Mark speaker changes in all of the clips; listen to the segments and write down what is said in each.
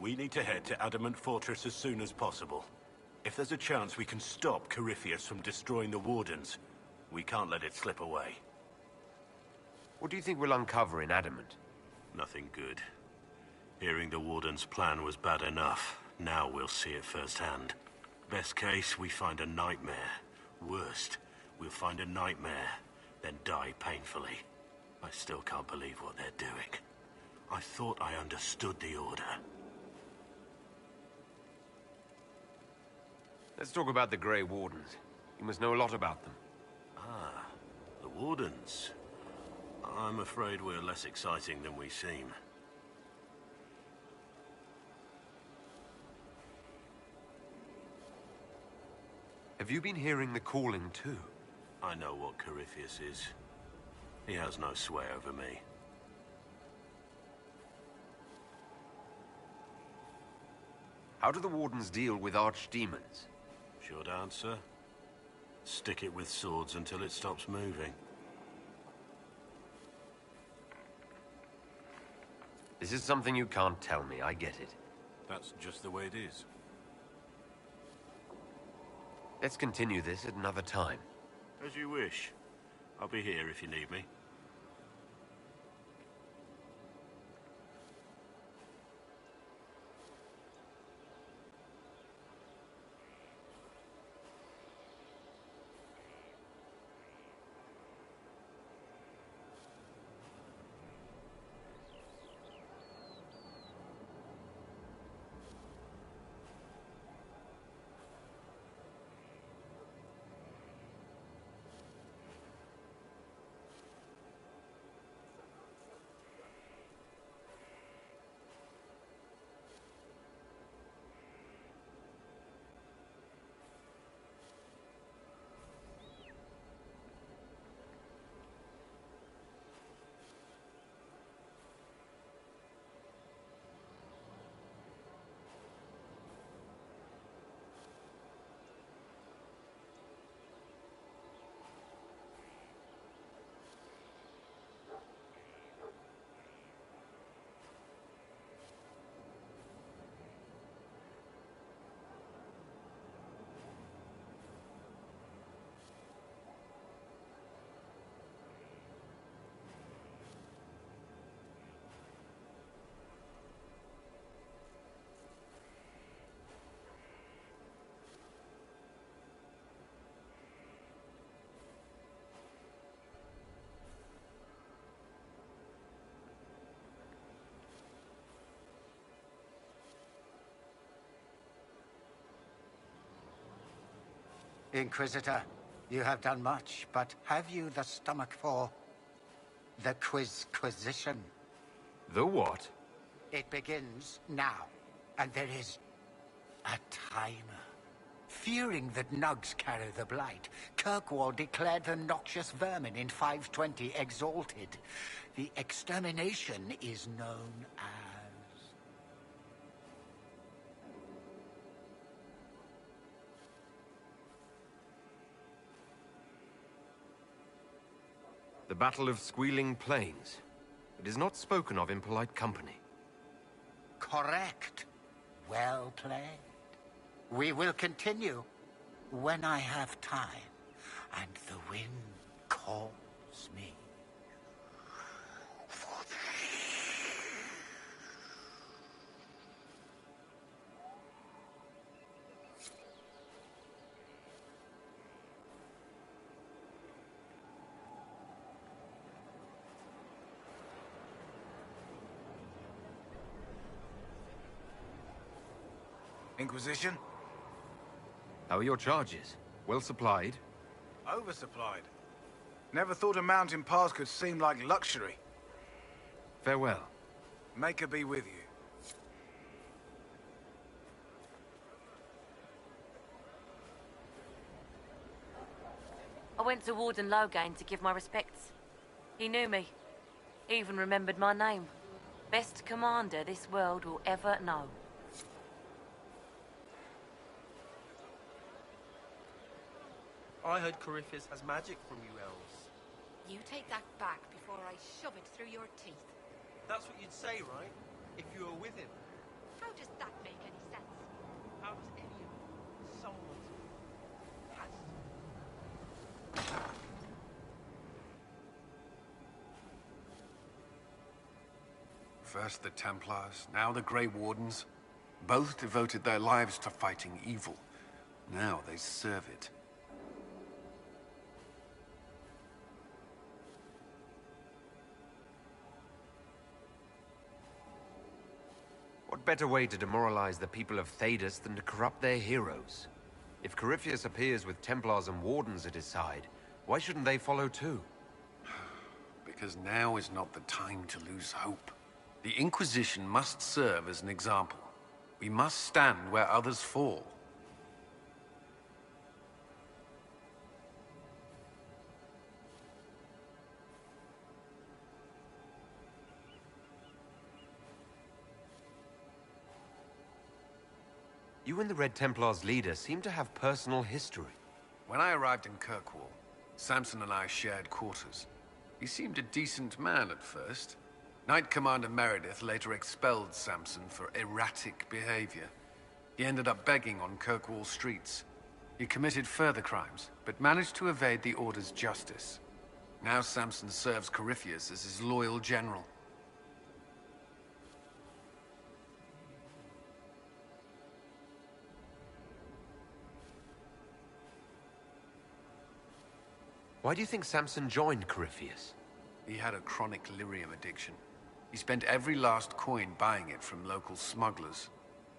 Speaker 1: We need to head to Adamant Fortress as soon as possible. If there's a chance we can stop Corypheus from destroying the Wardens, we can't let it slip away.
Speaker 2: What do you think we'll uncover in Adamant?
Speaker 1: Nothing good. Hearing the Warden's plan was bad enough. Now we'll see it firsthand. Best case, we find a nightmare. Worst, we'll find a nightmare, then die painfully. I still can't believe what they're doing. I thought I understood the order.
Speaker 2: Let's talk about the Grey Wardens. You must know a lot about them.
Speaker 1: Ah, the Wardens. I'm afraid we're less exciting than we seem.
Speaker 2: Have you been hearing the calling too?
Speaker 1: I know what Corypheus is. He has no sway over me.
Speaker 2: How do the Wardens deal with archdemons?
Speaker 1: Short answer? Stick it with swords until it stops moving.
Speaker 2: This is something you can't tell me, I get it.
Speaker 1: That's just the way it is.
Speaker 2: Let's continue this at another time.
Speaker 1: As you wish. I'll be here if you need me.
Speaker 3: Inquisitor, you have done much, but have you the stomach for the Quizquisition?
Speaker 2: The what?
Speaker 3: It begins now, and there is a timer. Fearing that nugs carry the blight, Kirkwall declared the noxious vermin in 520 exalted. The extermination is known as...
Speaker 2: The Battle of Squealing Plains. It is not spoken of in polite company.
Speaker 3: Correct. Well played. We will continue when I have time and the wind calls me.
Speaker 4: Inquisition?
Speaker 2: How are your charges? Well supplied?
Speaker 4: Oversupplied. Never thought a mountain pass could seem like luxury.
Speaker 2: Farewell.
Speaker 4: Maker be with you.
Speaker 5: I went to Warden Loghain to give my respects. He knew me. Even remembered my name. Best commander this world will ever know.
Speaker 6: I heard Corypheus has magic from you elves.
Speaker 7: You take that back before I shove it through your teeth.
Speaker 6: That's what you'd say, right? If you were with him.
Speaker 7: How does that make any sense?
Speaker 6: How does any of it? Someone's has to.
Speaker 8: First the Templars, now the Grey Wardens. Both devoted their lives to fighting evil. Now they serve it.
Speaker 2: What better way to demoralize the people of Thedas than to corrupt their heroes? If Corypheus appears with Templars and Wardens at his side, why shouldn't they follow too?
Speaker 8: Because now is not the time to lose hope. The Inquisition must serve as an example. We must stand where others fall.
Speaker 2: You and the Red Templars' leader seem to have personal history.
Speaker 8: When I arrived in Kirkwall, Samson and I shared quarters. He seemed a decent man at first. Knight Commander Meredith later expelled Samson for erratic behavior. He ended up begging on Kirkwall streets. He committed further crimes, but managed to evade the Order's justice. Now Samson serves Corypheus as his loyal general.
Speaker 2: Why do you think Samson joined Corypheus?
Speaker 8: He had a chronic lyrium addiction. He spent every last coin buying it from local smugglers.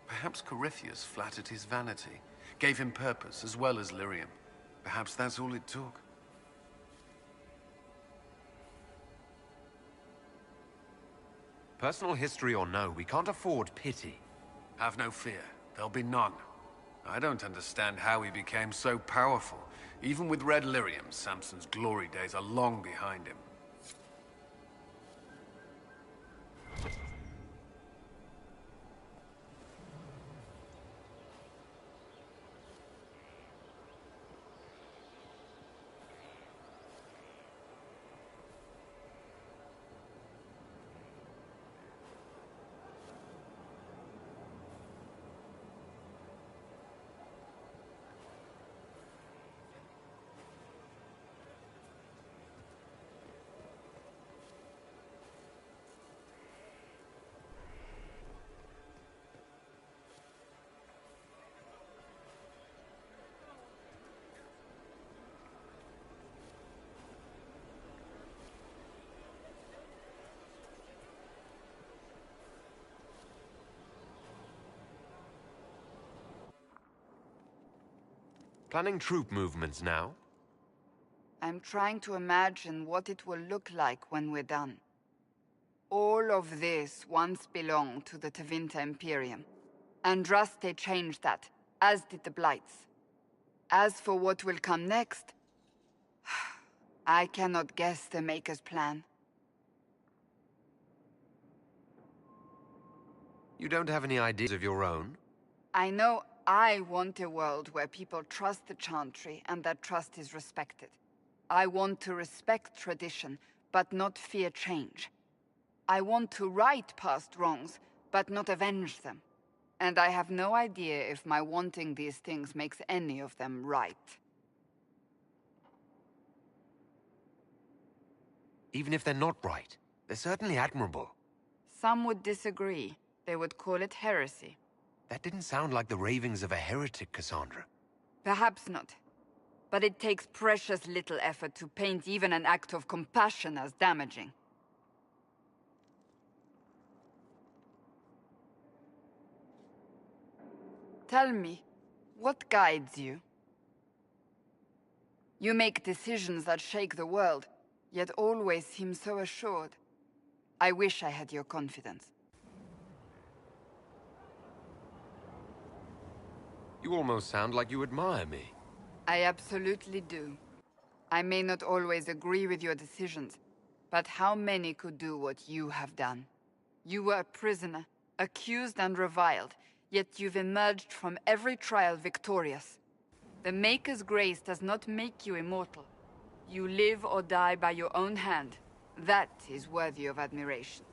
Speaker 8: Perhaps Corypheus flattered his vanity, gave him purpose as well as lyrium. Perhaps that's all it took.
Speaker 2: Personal history or no, we can't afford pity.
Speaker 8: Have no fear. There'll be none. I don't understand how he became so powerful. Even with red lyrium, Samson's glory days are long behind him.
Speaker 2: Planning troop movements now?
Speaker 9: I'm trying to imagine what it will look like when we're done. All of this once belonged to the Tevinter Imperium. Andraste changed that, as did the Blights. As for what will come next, I cannot guess the Maker's plan.
Speaker 2: You don't have any ideas of your own?
Speaker 9: I know I want a world where people trust the Chantry and that trust is respected. I want to respect tradition, but not fear change. I want to right past wrongs, but not avenge them. And I have no idea if my wanting these things makes any of them right.
Speaker 2: Even if they're not right, they're certainly admirable.
Speaker 9: Some would disagree. They would call it heresy.
Speaker 2: That didn't sound like the ravings of a heretic, Cassandra.
Speaker 9: Perhaps not. But it takes precious little effort to paint even an act of compassion as damaging. Tell me, what guides you? You make decisions that shake the world, yet always seem so assured. I wish I had your confidence.
Speaker 2: You almost sound like you admire me.
Speaker 9: I absolutely do. I may not always agree with your decisions, but how many could do what you have done? You were a prisoner, accused and reviled, yet you've emerged from every trial victorious. The Maker's grace does not make you immortal. You live or die by your own hand. That is worthy of admiration.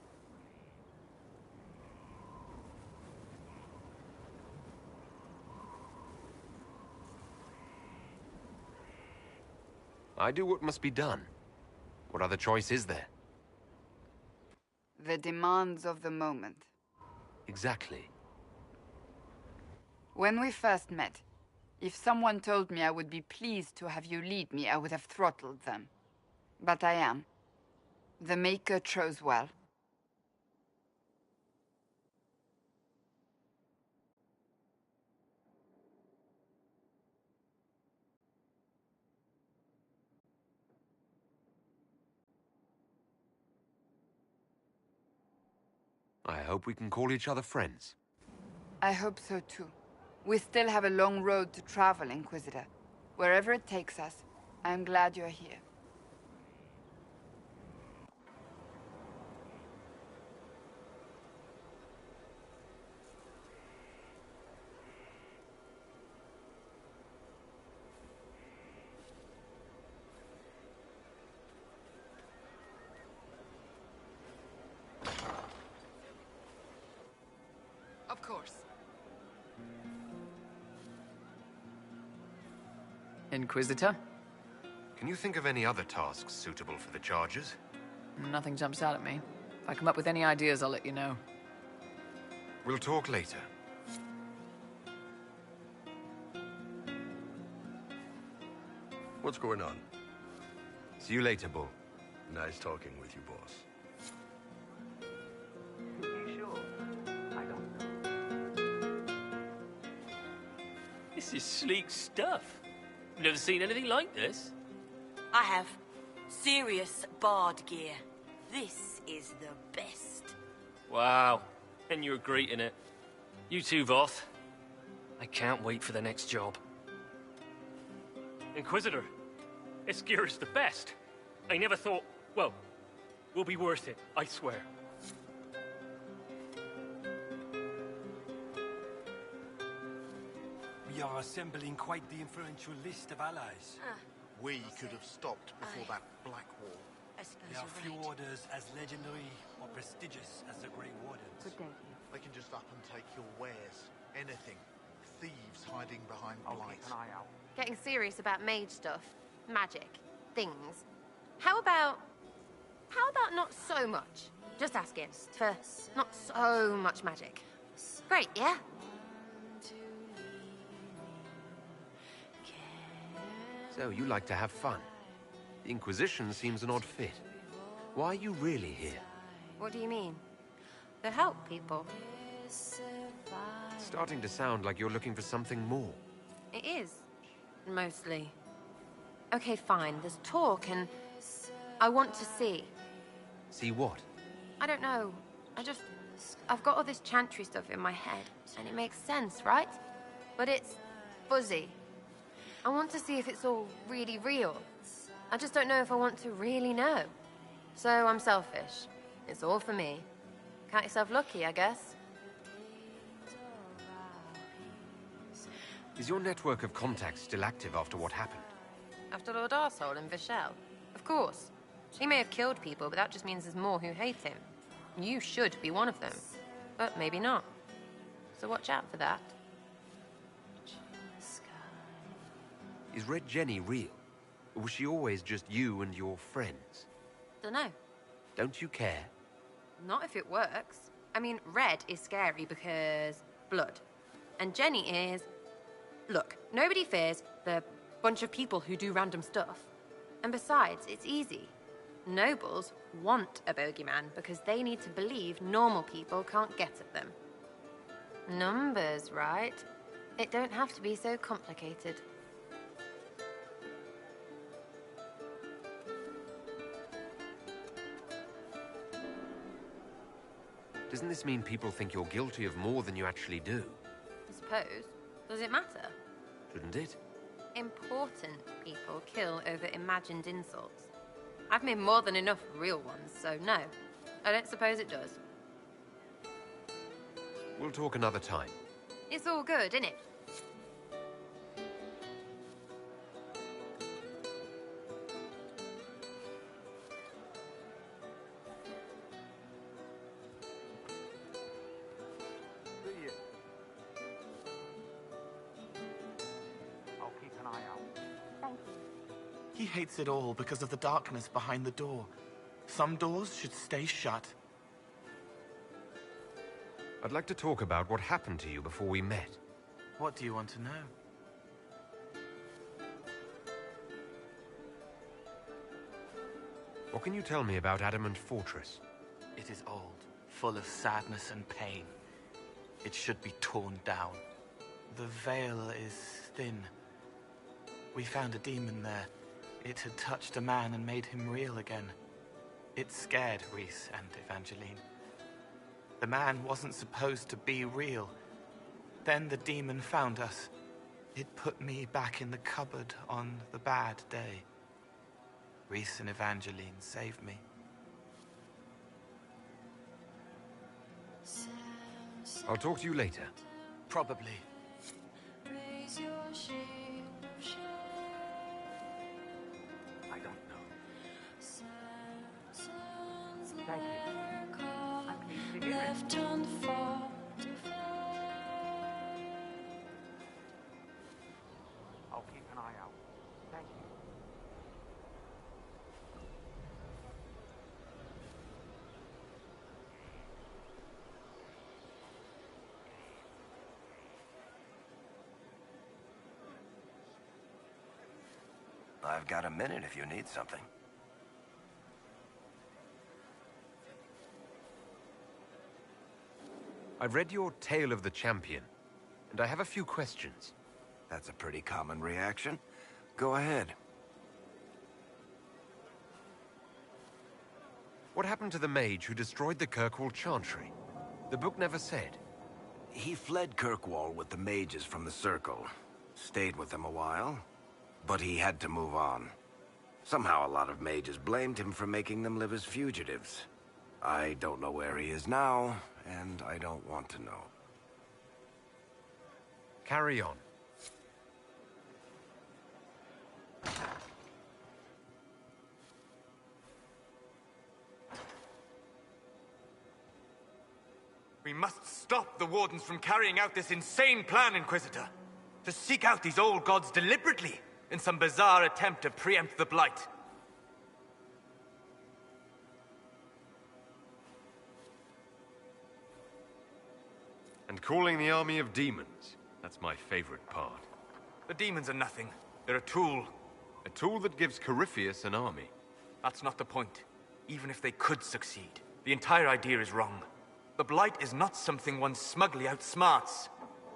Speaker 2: I do what must be done. What other choice is there?
Speaker 9: The demands of the moment.
Speaker 2: Exactly.
Speaker 9: When we first met, if someone told me I would be pleased to have you lead me, I would have throttled them. But I am. The Maker chose well.
Speaker 2: I hope we can call each other friends.
Speaker 9: I hope so too. We still have a long road to travel, Inquisitor. Wherever it takes us, I'm glad you're here. Of course.
Speaker 10: Inquisitor?
Speaker 2: Can you think of any other tasks suitable for the charges?
Speaker 10: Nothing jumps out at me. If I come up with any ideas, I'll let you know.
Speaker 2: We'll talk later.
Speaker 11: What's going on?
Speaker 2: See you later, Bull.
Speaker 11: Nice talking with you, boss.
Speaker 12: This is sleek stuff. Never seen anything like this.
Speaker 5: I have. Serious bard gear. This is the best.
Speaker 12: Wow. And you're great in it. You too, Voth. I can't wait for the next job. Inquisitor, this gear is the best. I never thought... Well, will be worth it, I swear.
Speaker 13: We are assembling quite the influential list of allies.
Speaker 14: We could have stopped before that Black Wall.
Speaker 13: There are few orders as legendary or prestigious as the Grey Wardens.
Speaker 14: They can just up and take your wares. Anything. Thieves hiding behind blight.
Speaker 7: Getting serious about mage stuff, magic, things. How about not so much? Just asking for not so much magic. Great, yeah?
Speaker 2: So, you like to have fun. The Inquisition seems an odd fit. Why are you really here?
Speaker 7: What do you mean? To help people.
Speaker 2: It's starting to sound like you're looking for something more.
Speaker 7: It is. Mostly. Okay, fine. There's talk and... I want to see.
Speaker 2: See what?
Speaker 7: I don't know. I've got all this chantry stuff in my head, and it makes sense, right? But it's fuzzy. I want to see if it's all really real. I just don't know if I want to really know. So I'm selfish. It's all for me. Count yourself lucky, I guess.
Speaker 2: Is your network of contacts still active after what happened?
Speaker 7: After Lord Arsehole and Vishal? Of course. He may have killed people, but that just means there's more who hate him. You should be one of them. But maybe not. So watch out for that.
Speaker 2: Is Red Jenny real? Or was she always just you and your friends?
Speaker 7: Dunno.
Speaker 2: Don't you care?
Speaker 7: Not if it works. I mean, Red is scary because... blood. And Jenny is... Look, nobody fears the bunch of people who do random stuff. And besides, it's easy. Nobles want a bogeyman because they need to believe normal people can't get at them. Numbers, right? It don't have to be so complicated.
Speaker 2: Doesn't this mean people think you're guilty of more than you actually do?
Speaker 7: I suppose. Does it matter?
Speaker 2: Shouldn't it?
Speaker 7: Important people kill over imagined insults. I've made more than enough real ones, so no. I don't suppose it does.
Speaker 2: We'll talk another time.
Speaker 7: It's all good, innit?
Speaker 3: I'll keep an eye out.
Speaker 7: Thank you.
Speaker 15: He hates it all because of the darkness behind the door. Some doors should stay shut.
Speaker 2: I'd like to talk about what happened to you before we met.
Speaker 15: What do you want to know?
Speaker 2: What can you tell me about Adamant Fortress?
Speaker 15: It is old, full of sadness and pain. It should be torn down. The veil is thin. We found a demon there. It had touched a man and made him real again. It scared Rhys and Evangeline. The man wasn't supposed to be real. Then the demon found us. It put me back in the cupboard on the bad day. Rhys and Evangeline saved me.
Speaker 2: I'll talk to you later.
Speaker 15: Probably.
Speaker 3: I don't know. Thank you. I'm pleased to hear it. I'll keep an eye out. Thank you.
Speaker 16: I've got a minute if you need something.
Speaker 2: I've read your Tale of the Champion, and I have a few questions.
Speaker 16: That's a pretty common reaction. Go ahead.
Speaker 2: What happened to the mage who destroyed the Kirkwall Chantry? The book never said.
Speaker 16: He fled Kirkwall with the mages from the Circle. Stayed with them a while, but he had to move on. Somehow a lot of mages blamed him for making them live as fugitives. I don't know where he is now, and I don't want to know.
Speaker 2: Carry on.
Speaker 17: We must stop the Wardens from carrying out this insane plan, Inquisitor. To seek out these old gods deliberately in some bizarre attempt to preempt the Blight.
Speaker 2: And calling the army of demons. That's my favorite part.
Speaker 17: The demons are nothing. They're a tool.
Speaker 2: A tool that gives Corypheus an army.
Speaker 17: That's not the point. Even if they could succeed, the entire idea is wrong. The Blight is not something one smugly outsmarts.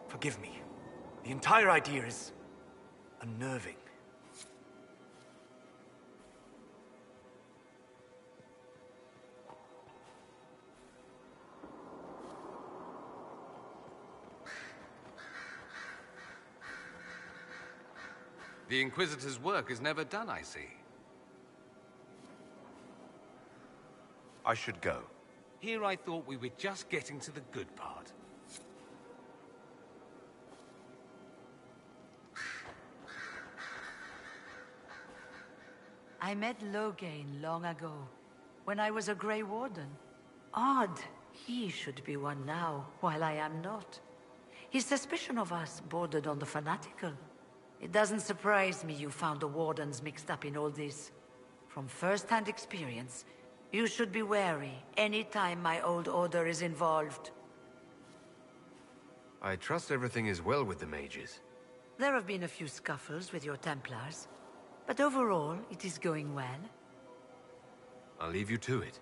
Speaker 17: Forgive me. The entire idea is unnerving.
Speaker 8: The Inquisitor's work is never done, I see.
Speaker 2: I should go.
Speaker 13: Here I thought we were just getting to the good part.
Speaker 18: I met Loghain long ago, when I was a Grey Warden. Odd, he should be one now, while I am not. His suspicion of us bordered on the fanatical. It doesn't surprise me you found the Wardens mixed up in all this. From first-hand experience, you should be wary any time my old order is involved.
Speaker 2: I trust everything is well with the mages.
Speaker 18: There have been a few scuffles with your Templars, but overall, it is going well.
Speaker 2: I'll leave you to it.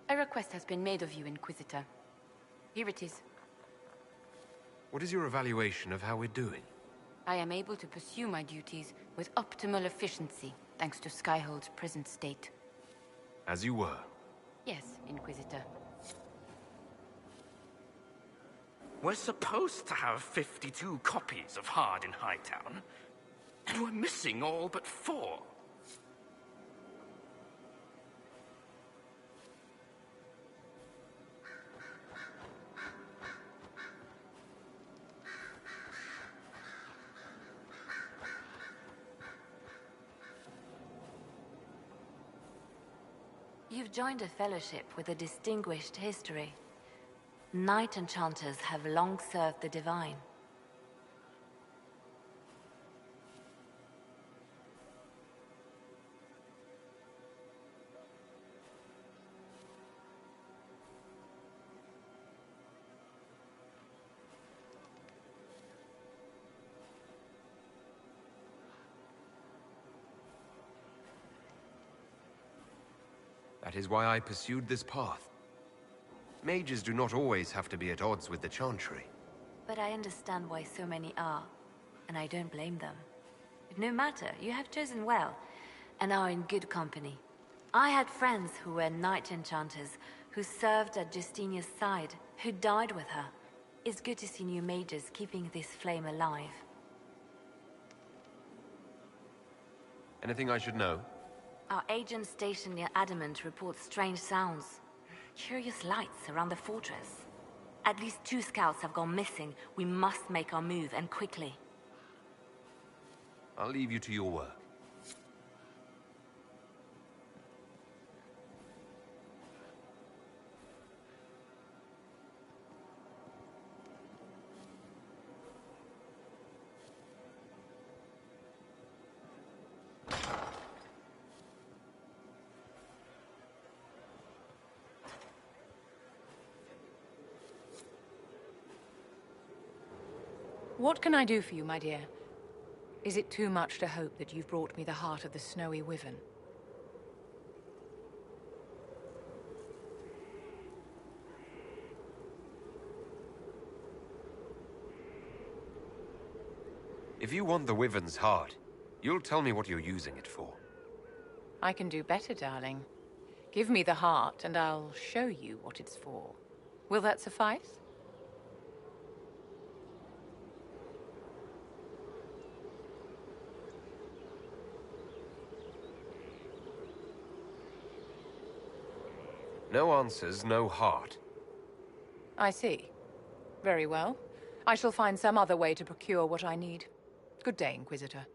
Speaker 7: A request has been made of you, Inquisitor. Here it is.
Speaker 2: What is your evaluation of how we're doing?
Speaker 7: I am able to pursue my duties with optimal efficiency, thanks to Skyhold's present state.
Speaker 2: As you were.
Speaker 7: Yes, Inquisitor.
Speaker 19: We're supposed to have 52 copies of Hard in Hightown, and we're missing all but 4.
Speaker 5: You've joined a fellowship with a distinguished history. Knight enchanters have long served the divine.
Speaker 2: That is why I pursued this path. Mages do not always have to be at odds with the Chantry.
Speaker 5: But I understand why so many are, and I don't blame them. No matter, you have chosen well, and are in good company. I had friends who were knight enchanters, who served at Justinia's side, who died with her. It's good to see new mages keeping this flame alive.
Speaker 2: Anything I should know?
Speaker 5: Our agent stationed near Adamant reports strange sounds. Curious lights around the fortress. At least 2 scouts have gone missing. We must make our move, and quickly.
Speaker 2: I'll leave you to your work.
Speaker 20: What can I do for you, my dear? Is it too much to hope that you've brought me the heart of the snowy wyvern?
Speaker 2: If you want the wyvern's heart, you'll tell me what you're using it for.
Speaker 20: I can do better, darling. Give me the heart, and I'll show you what it's for. Will that suffice?
Speaker 2: No answers, no heart.
Speaker 20: I see. Very well. I shall find some other way to procure what I need. Good day, Inquisitor.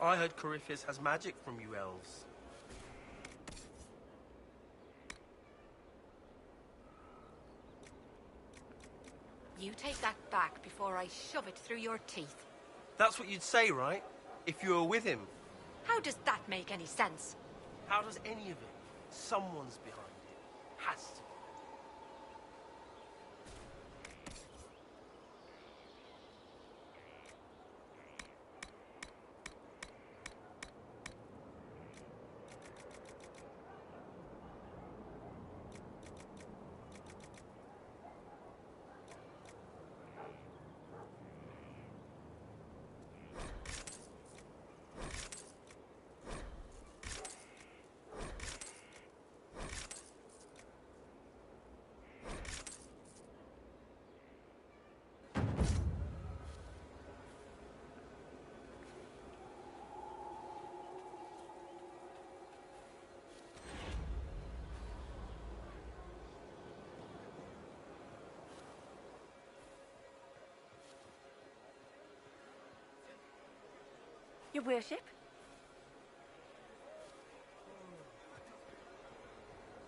Speaker 6: I heard Corypheus has magic from you elves.
Speaker 21: You take that back before I shove it through your teeth.
Speaker 6: That's what you'd say, right? If you were with him.
Speaker 21: How does that make any sense?
Speaker 6: How does any of it? Someone's behind it. Has to.
Speaker 5: Your worship?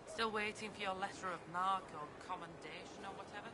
Speaker 22: Still waiting for your letter of marque or commendation or whatever?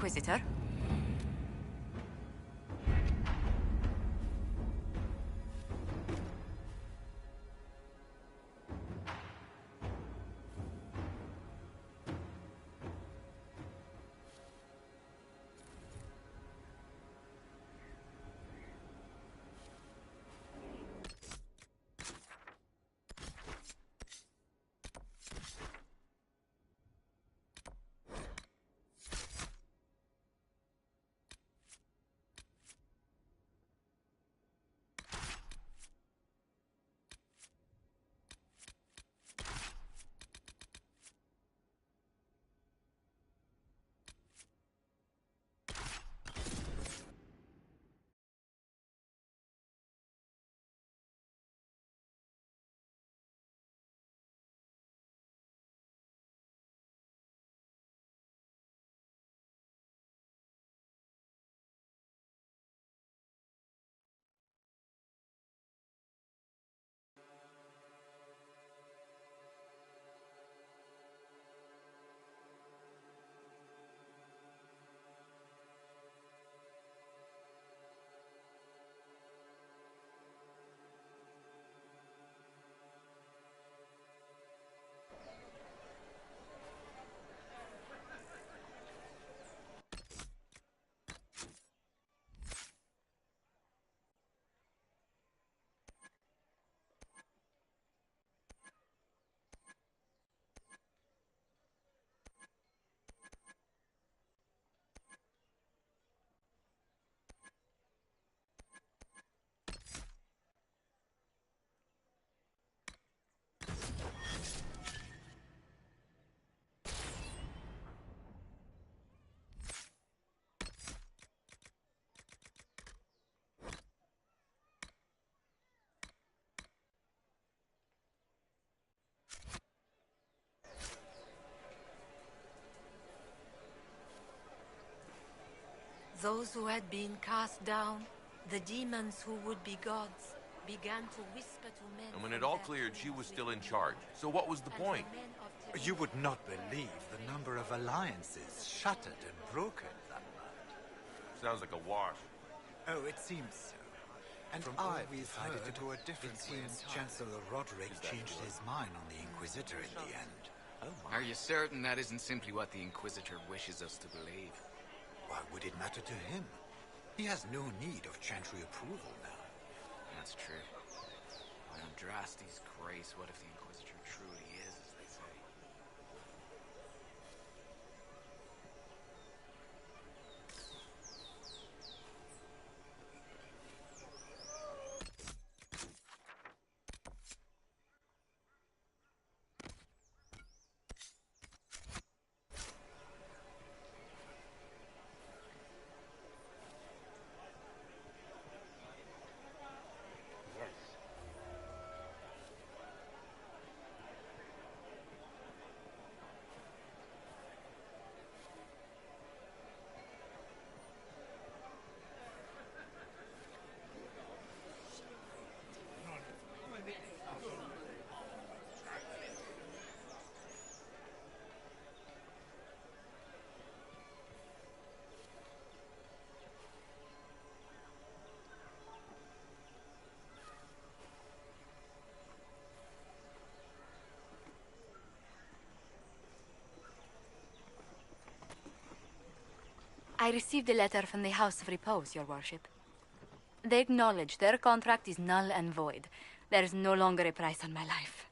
Speaker 21: Inquisitor. Those who had been cast down, the demons who would be gods, began to whisper to men.
Speaker 1: And when it all cleared, she was still in charge. So what was the point?
Speaker 14: You would not believe the number of alliances shattered and broken that night.
Speaker 1: Sounds like a wash.
Speaker 14: Oh, it seems so. And I decided to go a different way. Chancellor Roderick changed his mind on the Inquisitor in the end.
Speaker 4: Are you certain that isn't simply what the Inquisitor wishes us to believe?
Speaker 14: Why would it matter to him? He has no need of Chantry approval now.
Speaker 4: That's true. By Andraste's grace, what if the Inquisitor truly is, as they say?
Speaker 21: I received a letter from the House of Repose, Your Worship. They acknowledge their contract is null and void. There is no longer a price on my life.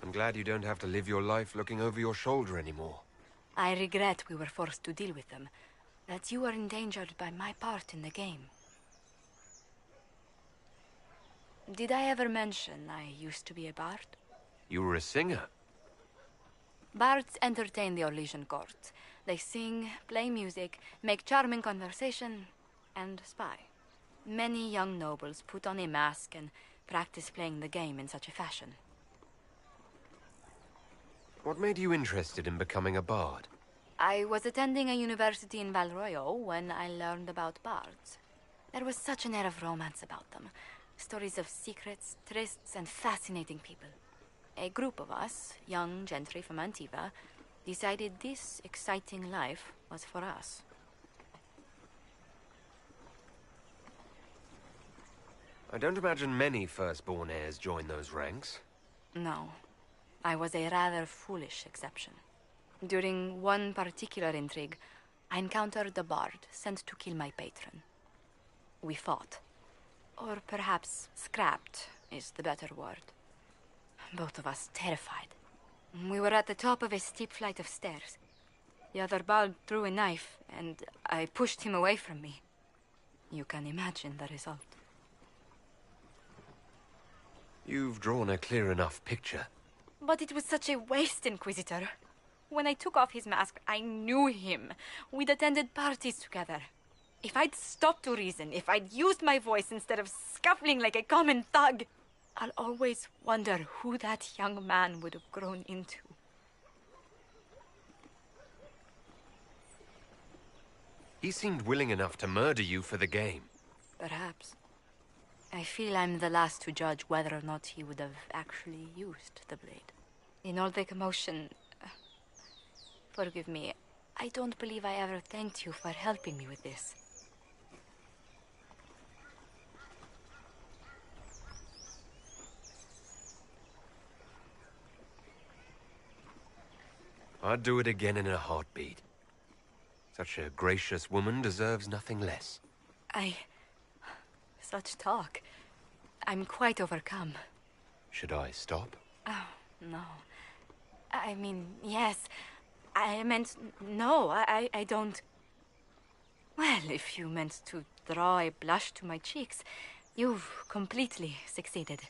Speaker 2: I'm glad you don't have to live your life looking over your shoulder anymore.
Speaker 21: I regret we were forced to deal with them, that you were endangered by my part in the game. Did I ever mention I used to be a bard?
Speaker 2: You were a singer?
Speaker 21: Bards entertain the Orlesian court. They sing, play music, make charming conversation, and spy. Many young nobles put on a mask and practice playing the game in such a fashion.
Speaker 2: What made you interested in becoming a bard?
Speaker 21: I was attending a university in Valroyo when I learned about bards. There was such an air of romance about them. Stories of secrets, trysts, and fascinating people. a group of us, young gentry from Antiva, decided this exciting life was for us.
Speaker 2: I don't imagine many firstborn heirs join those ranks.
Speaker 21: No, I was a rather foolish exception. During one particular intrigue, I encountered the bard sent to kill my patron. We fought. Or perhaps scrapped is the better word. Both of us terrified. We were at the top of a steep flight of stairs. The other bard threw a knife, and I pushed him away from me. You can imagine the result.
Speaker 2: You've drawn a clear enough picture.
Speaker 21: But it was such a waste, Inquisitor. When I took off his mask, I knew him. We'd attended parties together. If I'd stopped to reason, if I'd used my voice instead of scuffling like a common thug, I'll always wonder who that young man would have grown into.
Speaker 2: He seemed willing enough to murder you for the game.
Speaker 21: Perhaps. I feel I'm the last to judge whether or not he would have actually used the blade. In all the commotion... forgive me, I don't believe I ever thanked you for helping me with this.
Speaker 2: I'd do it again in a heartbeat. Such a gracious woman deserves nothing less.
Speaker 21: Such talk. I'm quite overcome.
Speaker 2: Should I stop?
Speaker 21: Oh, no. I mean, yes. I meant, no, I don't... Well, if you meant to draw a blush to my cheeks, you've completely succeeded.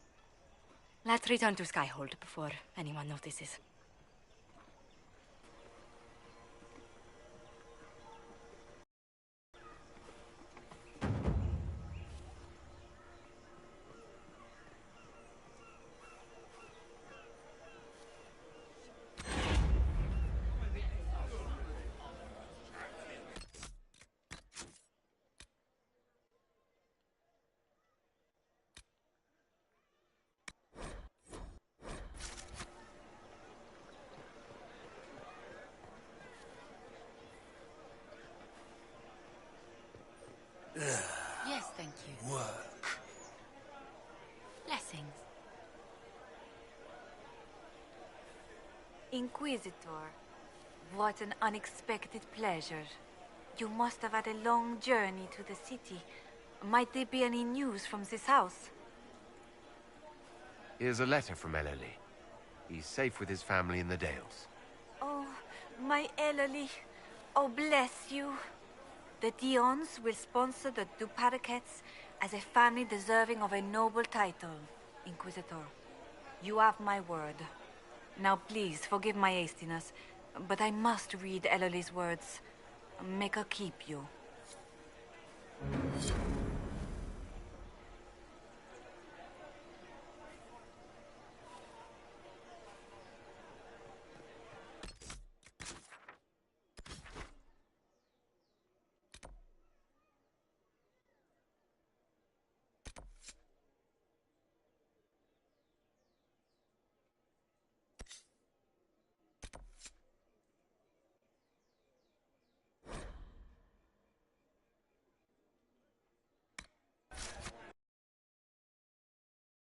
Speaker 21: Let's return to Skyhold before anyone notices.
Speaker 20: Yes, thank you.
Speaker 13: Work.
Speaker 21: Blessings.
Speaker 5: Inquisitor, what an unexpected pleasure. You must have had a long journey to the city. Might there be any news from this house?
Speaker 2: Here's a letter from Ellerly. He's safe with his family in the Dales.
Speaker 5: Oh, my Ellerly. Oh, bless you. The Dions will sponsor the Duparakets as a family deserving of a noble title, Inquisitor. You have my word. Now please, forgive my hastiness, but I must read Ellerly's words. Make her keep you.